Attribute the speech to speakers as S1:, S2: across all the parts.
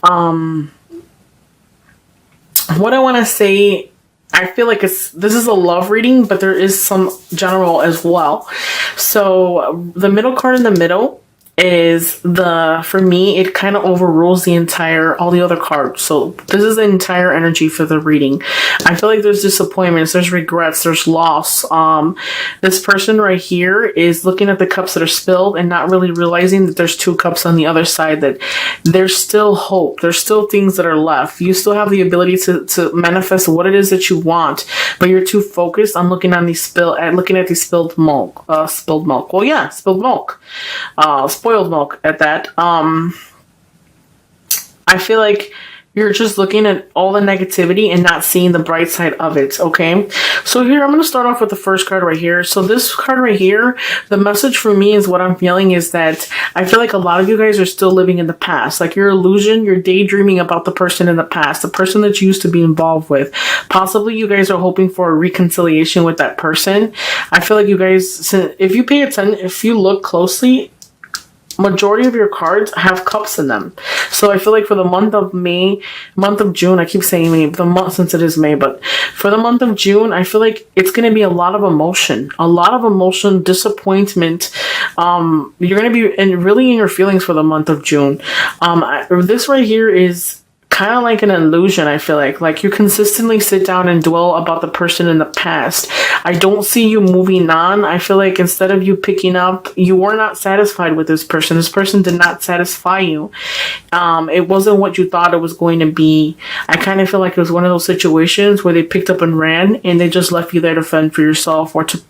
S1: What I want to say, I feel like this is a love reading, but there is some general as well. So the middle card in the middle is for me, it kind of overrules all the other cards. So this is the entire energy for the reading. I feel like there's disappointments, there's regrets, there's loss. This person right here is looking at the cups that are spilled and not really realizing that there's 2 cups on the other side, that there's still hope. There's still things that are left. You still have the ability to manifest what it is that you want, but you're too focused on looking at these spilled milk. Spilled milk. Well, yeah, spilled milk. Spoiled milk at that. I feel like you're just looking at all the negativity and not seeing the bright side of it, okay? So here, I'm going to start off with the first card right here. So this card right here, the message for me is what I'm feeling is that I feel like a lot of you guys are still living in the past. Like your illusion, you're daydreaming about the person in the past, the person that you used to be involved with. Possibly you guys are hoping for a reconciliation with that person. I feel like you guys, if you pay attention, if you look closely, majority of your cards have cups in them. So I feel like for the month of June, I keep saying May, since it is May, but for the month of June, I feel like it's going to be a lot of emotion, disappointment. You're going to be really in your feelings for the month of June. This right here is kind of like an illusion. I feel like you consistently sit down and dwell about the person in the past. I don't see you moving on. I feel like instead of you picking up, you were not satisfied with this person. This person did not satisfy you. It wasn't what you thought it was going to be. I kind of feel like it was one of those situations where they picked up and ran and they just left you there to fend for yourself or to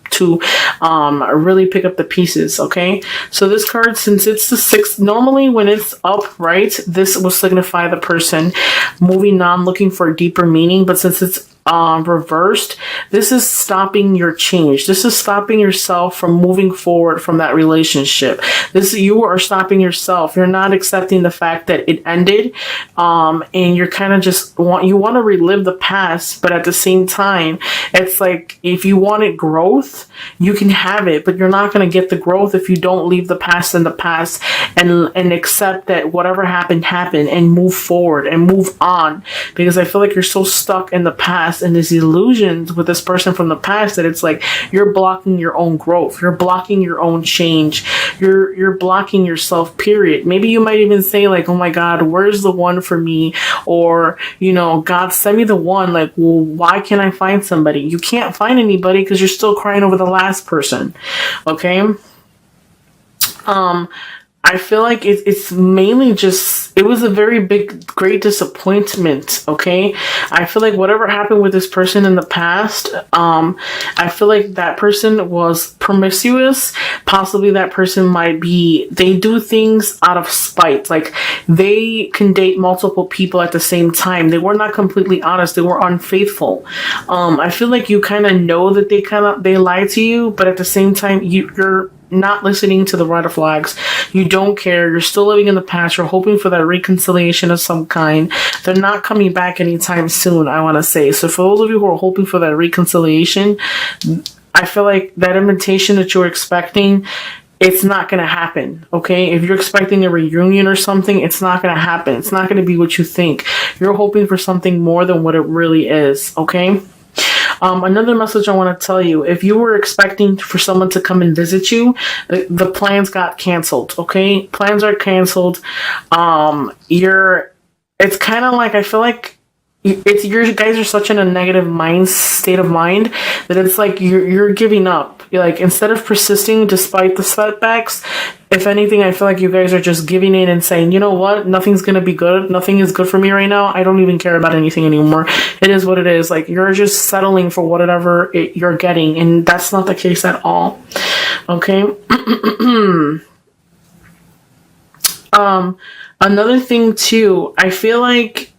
S1: really pick up the pieces. Okay, so this card, since it's the 6th, normally when it's upright, this will signify the person moving on, looking for a deeper meaning, but since it's reversed, this is stopping your change. This is stopping yourself from moving forward from that relationship. You are stopping yourself. You're not accepting the fact that it ended, and you're kind of just want to relive the past, but at the same time, it's like if you wanted growth, you can have it, but you're not going to get the growth if you don't leave the past in the past and accept that whatever happened and move forward and move on, because I feel like you're so stuck in the past and these illusions with this person from the past that it's like you're blocking your own growth, you're blocking your own change, you're blocking yourself, period. Maybe you might even say like, oh my God, where's the one for me? Or, God, send me the one. Like, well, why can't I find somebody? You can't find anybody because you're still crying over the last person. Okay. I feel like it's mainly just, it was a very great disappointment, okay? I feel like whatever happened with this person in the past, I feel like that person was promiscuous. Possibly that person they do things out of spite. Like, they can date multiple people at the same time. They were not completely honest. They were unfaithful. I feel like you kind of know that they lie to you, but at the same time, you're not listening to the red flags. You don't care. You're still living in the past. You're hoping for that reconciliation of some kind. They're not coming back anytime soon, I want to say. So for those of you who are hoping for that reconciliation, I feel like that invitation that you're expecting, it's not going to happen, okay? If you're expecting a reunion or something, it's not going to happen. It's not going to be what you think. You're hoping for something more than what it really is, okay? Another message I want to tell you, if you were expecting for someone to come and visit you, the plans got canceled, okay? Plans are canceled. It's kind of like, I feel like you guys are such in a negative state of mind that it's like you're giving up. You're like, instead of persisting despite the setbacks, if anything, I feel like you guys are just giving in and saying, you know what, nothing's gonna be good. Nothing is good for me right now. I don't even care about anything anymore. It is what it is. Like, you're just settling for whatever you're getting, and that's not the case at all. Okay. Another thing too, I feel like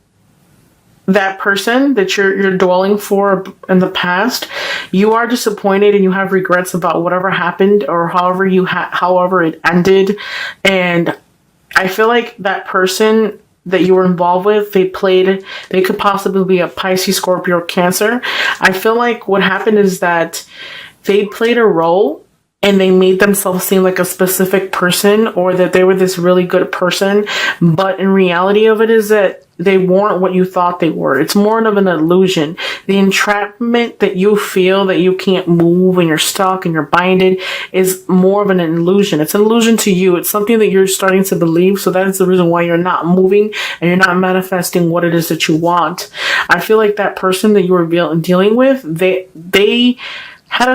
S1: that person that you're dwelling for in the past, you are disappointed and you have regrets about whatever happened or however it ended. And I feel like that person that you were involved with, they could possibly be a Pisces, Scorpio, or Cancer. I feel like what happened is that they played a role and they made themselves seem like a specific person, or that they were this really good person, but in reality of it is that they weren't what you thought they were. It's more of an illusion. The entrapment that you feel that you can't move and you're stuck and you're binded is more of an illusion. It's an illusion to you. It's something that you're starting to believe. So that is the reason why you're not moving and you're not manifesting what it is that you want. I feel like that person that you were dealing with, they had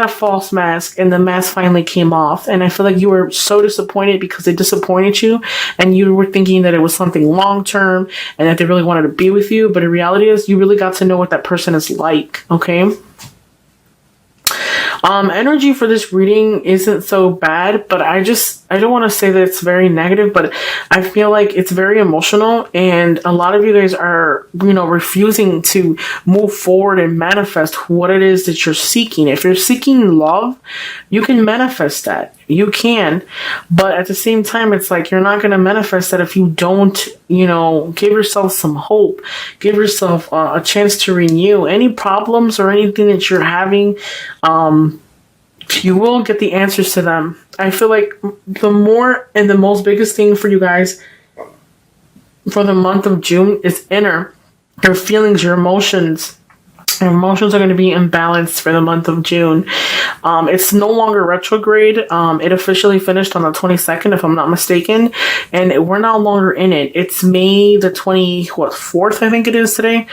S1: a false mask, and the mask finally came off, and I feel like you were so disappointed because they disappointed you, and you were thinking that it was something long term and that they really wanted to be with you, but in reality is you really got to know what that person is like. Okay. Energy for this reading isn't so bad, but I don't want to say that it's very negative, but I feel like it's very emotional, and a lot of you guys are, refusing to move forward and manifest what it is that you're seeking. If you're seeking love, you can manifest that. You can, but at the same time, it's like you're not going to manifest that if you don't, give yourself some hope, give yourself a chance to renew any problems or anything that you're having. You will get the answers to them. I feel like the more and the most biggest thing for you guys for the month of June is inner. Your feelings, your emotions. Your emotions are going to be imbalanced for the month of June. It's no longer retrograde. It officially finished on the 22nd, if I'm not mistaken. And we're no longer in it. It's May the 4th, I think it is today.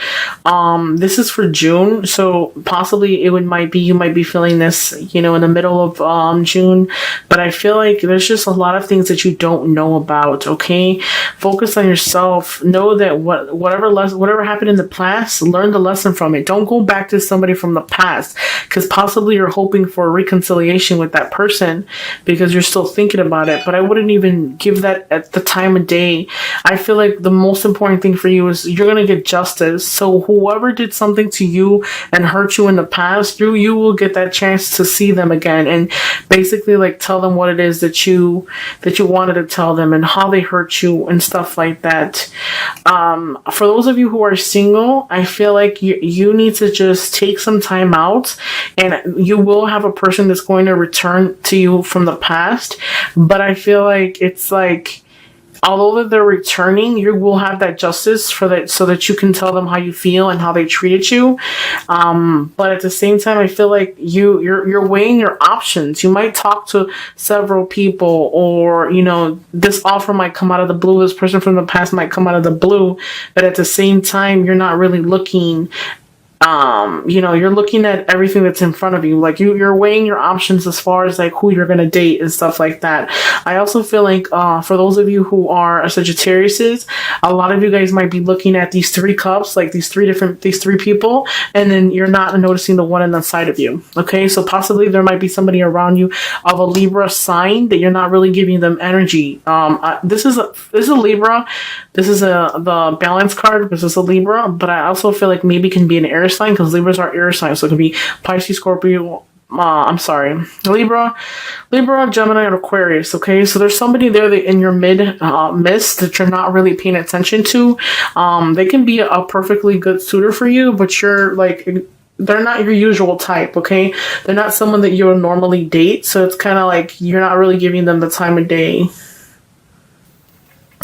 S1: This is for June. So possibly you might be feeling this, in the middle of June. But I feel like there's just a lot of things that you don't know about, okay? Focus on yourself. Know that whatever happened in the past, learn the lesson from it. Don't go back to somebody from the past, because possibly you're hoping for a reconciliation with that person because you're still thinking about it. But I wouldn't even give that at the time of day. I feel like the most important thing for you is you're going to get justice. So whoever did something to you and hurt you in the past, you will get that chance to see them again and basically like tell them what it is that you wanted to tell them and how they hurt you and stuff like that. For those of you who are single, I feel like you need to just take some time out, and you will have a person that's going to return to you from the past. But I feel like it's like, although that they're returning, you will have that justice for that, so that you can tell them how you feel and how they treated you. But at the same time, I feel like you're weighing your options. You might talk to several people, or this offer might come out of the blue. This person from the past might come out of the blue, but at the same time, you're not really looking. You're looking at everything that's in front of you. Like you're weighing your options as far as like who you're going to date and stuff like that. I also feel like, for those of you who are Sagittariuses, a lot of you guys might be looking at these 3 cups, like these three people, and then you're not noticing the one on the side of you. Okay. So possibly there might be somebody around you of a Libra sign that you're not really giving them energy. This is a Libra. This is the balance card. This is a Libra, but I also feel like maybe it can be an Aries sign, because Libras are air signs, so it could be Pisces, Scorpio, Libra, Gemini, and Aquarius. Okay, so there's somebody there that in your midst that you're not really paying attention to. They can be a perfectly good suitor for you, but they're not your usual type. Okay, they're not someone that you would normally date, so it's kind of like you're not really giving them the time of day.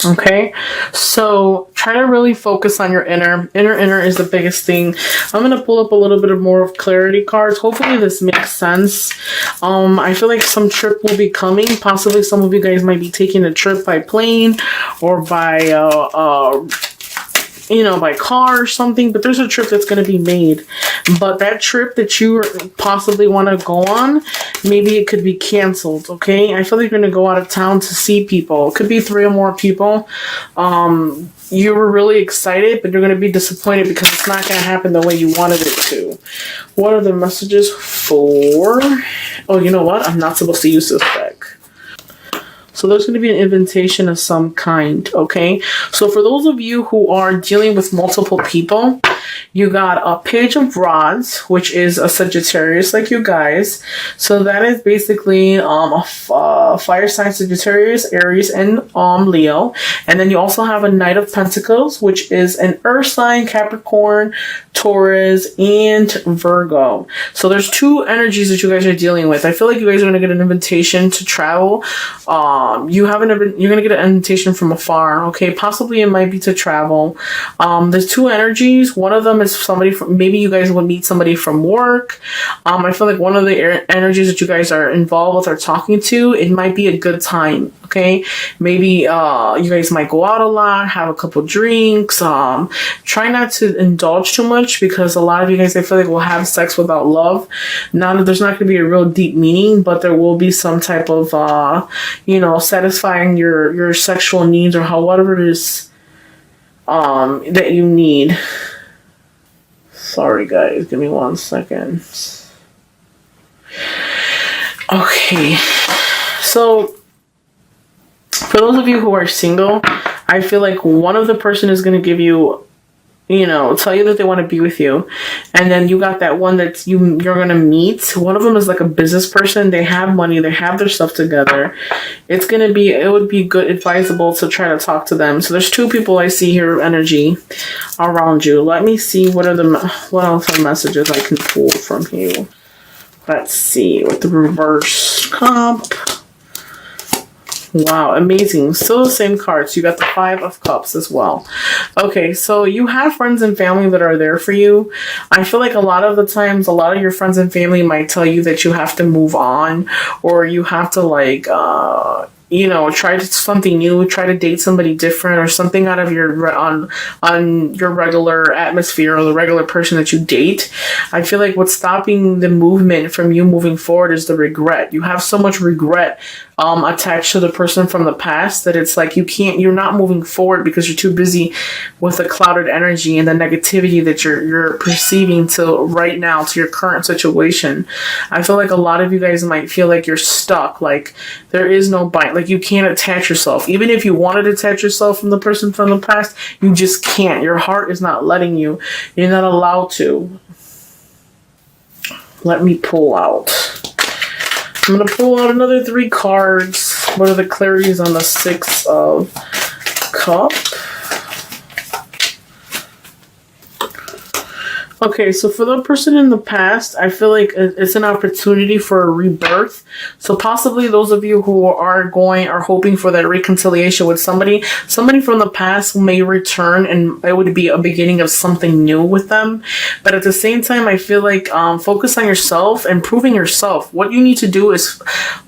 S1: Okay, so try to really focus on your inner is the biggest thing. I'm going to pull up a little bit of more of clarity cards. Hopefully this makes sense. I feel like some trip will be coming. Possibly some of you guys might be taking a trip by plane or by by car or something, but there's a trip that's going to be made. But that trip that you possibly want to go on, maybe it could be canceled, okay? I feel like you're going to go out of town to see people. It could be 3 or more people. You were really excited, but you're going to be disappointed because it's not going to happen the way you wanted it to. What are the messages for? Oh, you know what? I'm not supposed to use this deck. So there's going to be an invitation of some kind, okay? So for those of you who are dealing with multiple people, You got a Page of Rods, which is a Sagittarius like you guys. So that is basically a fire sign Sagittarius, Aries, and Leo. And then you also have a Knight of Pentacles, which is an earth sign, Capricorn, Taurus, and Virgo. So there's two energies that you guys are dealing with. I feel like you guys are going to get an invitation to travel. You're going to get an invitation from afar. Okay, possibly it might be to travel. There's two energies. One of them is somebody from, maybe you guys will meet somebody from work. I feel like one of the energies that you guys are involved with or talking to, it might be a good time. Okay, maybe you guys might go out a lot, have a couple drinks. Try not to indulge too much, because a lot of you guys, I feel like, will have sex without love. Now, there's not going to be a real deep meaning, but there will be some type of satisfying your sexual needs, or whatever it is that you need. Sorry guys, give me 1 second. Okay, so for those of you who are single, I feel like one of the person is going to give you, tell you that they want to be with you. And then you got that one that you're going to meet. One of them is like a business person. They have money. They have their stuff together. It would be good, advisable to try to talk to them. So there's two people I see here, energy around you. Let me see what else are messages I can pull from you. Let's see, with the reverse comp. Wow, amazing. Still the same cards. You got the 5 of Cups as well. Okay, so you have friends and family that are there for you. I feel like a lot of the times, a lot of your friends and family might tell you that you have to move on, or you have to try something new, try to date somebody different, or something out of your on your regular atmosphere, or the regular person that you date. I feel like what's stopping the movement from you moving forward is the regret. You have so much regret attached to the person from the past that it's like you're not moving forward because you're too busy with the clouded energy and the negativity that you're perceiving to right now, to your current situation. I feel like a lot of you guys might feel like you're stuck, like there is no bite, like you can't attach yourself. Even if you wanted to attach yourself from the person from the past, you just can't. Your heart is not letting you. You're not allowed to. Let me pull out. I'm going to pull out another 3 cards. What are the clarities on the 6 of Cups? Okay, so for the person in the past, I feel like it's an opportunity for a rebirth. So possibly those of you who are hoping for that reconciliation with somebody from the past may return, and it would be a beginning of something new with them. But at the same time, I feel like focus on yourself, improving yourself. What you need to do is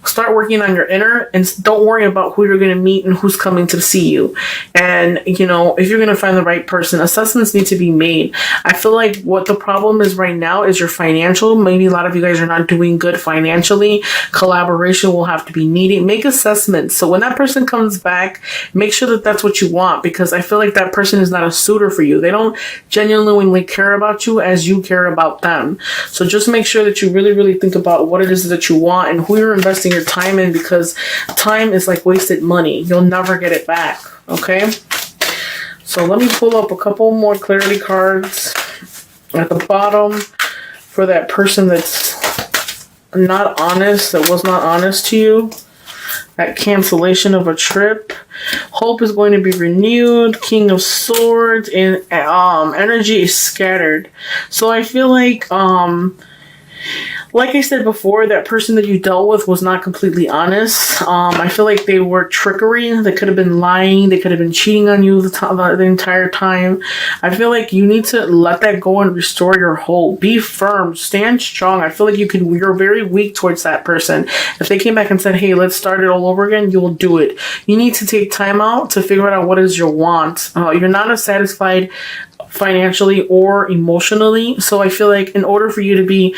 S1: start working on your inner, and don't worry about who you're going to meet and who's coming to see you. And, if you're going to find the right person, assessments need to be made. I feel like what the problem is right now is your financial. Maybe a lot of you guys are not doing good financially. Collaboration will have to be needed. Make assessments. So when that person comes back, make sure that that's what you want, because I feel like that person is not a suitor for you. They don't genuinely care about you as you care about them. So just make sure that you really, really think about what it is that you want and who you're investing your time in, because time is like wasted money. You'll never get it back. Okay? So let me pull up a couple more clarity cards at the bottom for that person that's not honest, that was not honest to you. That cancellation of a trip. Hope is going to be renewed. King of Swords, and energy is scattered. So I feel like I said before, that person that you dealt with was not completely honest. I feel like they were trickery. They could have been lying. They could have been cheating on you the entire time. I feel like you need to let that go and restore your hope. Be firm. Stand strong. I feel like you're very weak towards that person. If they came back and said, hey, let's start it all over again, you will do it. You need to take time out to figure out what is your want. You're not as satisfied financially or emotionally. So I feel like in order for you to be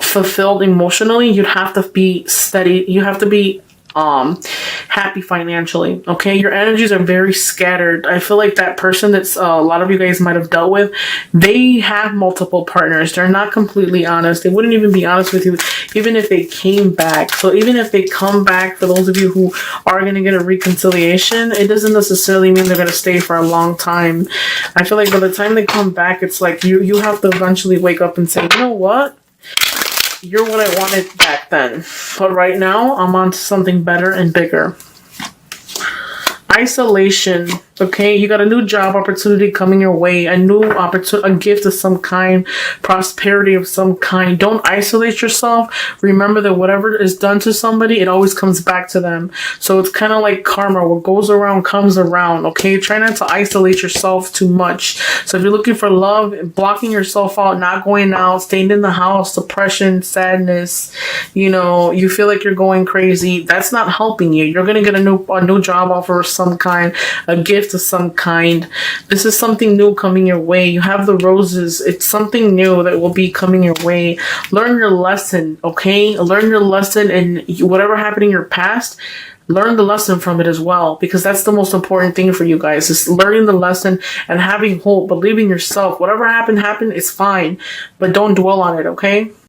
S1: fulfilled emotionally, you'd have to be steady. You have to be happy financially. Okay, your energies are very scattered. I feel like that person that's a lot of you guys might have dealt with, they have multiple partners. They're not completely honest. They wouldn't even be honest with you even if they came back. So even if they come back, for those of you who are going to get a reconciliation, it doesn't necessarily mean they're going to stay for a long time. I feel like by the time they come back, it's like you have to eventually wake up and say, you know what? You're what I wanted back then. But right now, I'm on to something better and bigger. Isolation. Okay, you got a new job opportunity coming your way, a new opportunity, a gift of some kind, prosperity of some kind. Don't isolate yourself. Remember that whatever is done to somebody, it always comes back to them. So it's kind of like karma. What goes around comes around. Okay, try not to isolate yourself too much. So if you're looking for love, blocking yourself out, not going out, staying in the house, depression, sadness, you know, you feel like you're going crazy, that's not helping you. You're gonna get a new job offer of some kind, a gift of some kind. This is something new coming your way. You have the roses. It's something new that will be coming your way. Learn your lesson, okay? Learn your lesson, and whatever happened in your past, learn the lesson from it as well, because that's the most important thing for you guys, is learning the lesson and having hope, believing yourself. Whatever happened, it's fine, but don't dwell on it, okay?